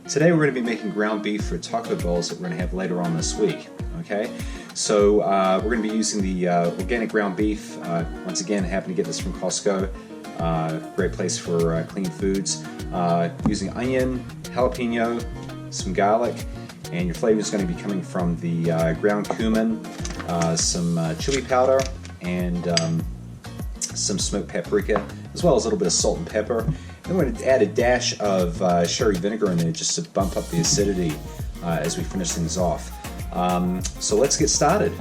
Today we're going to be making ground beef for taco bowls that we're going to have later on this week. Okay, so we're going to be using the organic ground beef. Once again, I happen to get this from Costco. Great place for clean foods. Using onion, jalapeno, some garlic, and your flavor is going to be coming from the ground cumin, some chili powder, and some smoked paprika, as well as a little bit of salt and pepper. And we're going to add a dash of sherry vinegar in there just to bump up the acidity as we finish things off. So let's get started.